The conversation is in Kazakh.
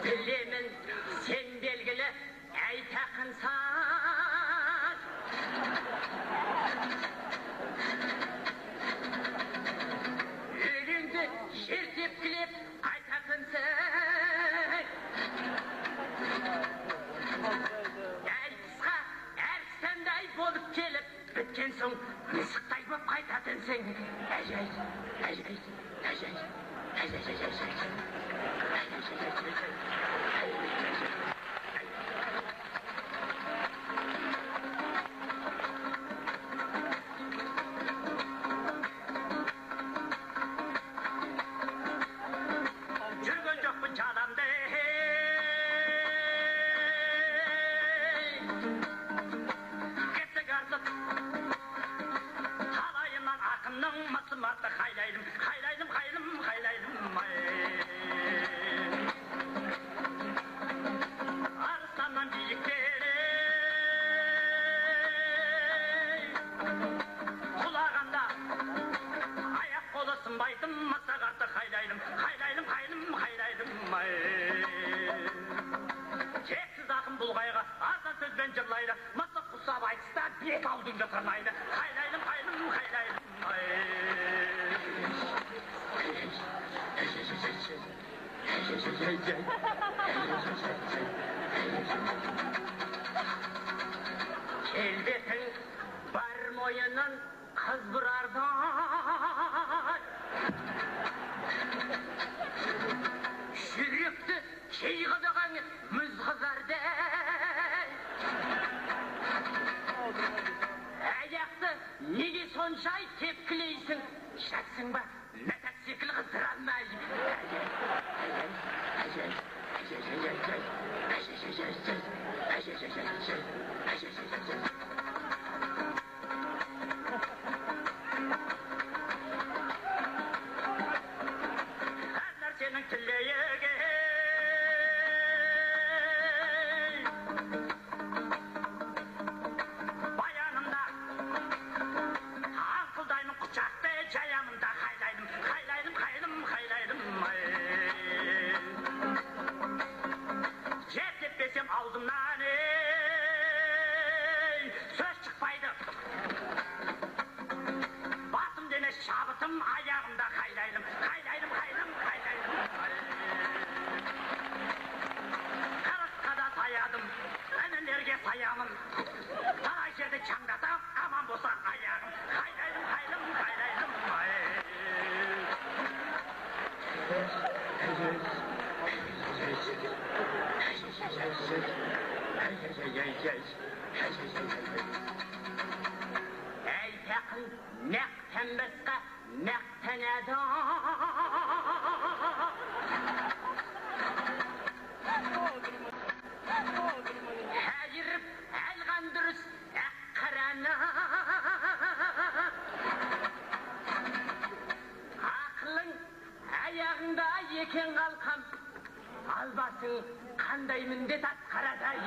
Bilemin sen belgili aytaqınsan. Ölüngü jер tepkilep aytaqınsan. Aytысқа әрстандай болып келіп біткен соң мысықтай боп қайтатынсың. Әжей, әжей, әжей, әжей, әжей, жүрген жоқпын жаламды, кеттік артып талайымнан ақынның мысыматты қайлайдым, қайлайдым, қайлым, қайлайдым. Арыстаннан биіктері құлағанда аяқ қолы сынбайтын мысығатты қайлайдым, қайлайдым, қайлым, қайлайдым. Шексіз ақын бұл қайға арзан сөзбен жырлайды, мысық құсап айтыста бет аузыңды тырнайды. Қайлайдым, қайлым, қайлайдым. Келбетің бар мойынын қыз бұрардан, жүректі кей қылған мұз қызардай. Аяқты неге соншай тепкілейсің, жатсың ба мәтәк секіл қыздыра алмай. Әр нәрсенің тілегі баянымда аңқылдаймын, құшақты жаямында. Қайлайдым, қайлайдым, қайлым, қайлайдым. Жер теппесем аузымнан сөз шықпайды. Басым дене шабытым аяғымда. Қайлайдым, қайлайдым, қайлым, қайлайдым. Қырыққа да таядым, інілерге саямын. Талай жерді чаңдатам, аман болса аяғым. Қайлайдым, қайлым, қайлайдым. Айтақын нәқтен басқа нәқтенеді. Әйіріп әлған дұрыс әққараны. Ақылың аяғыңда екен қалқам, албасың қандай міндет атқарады. Ay,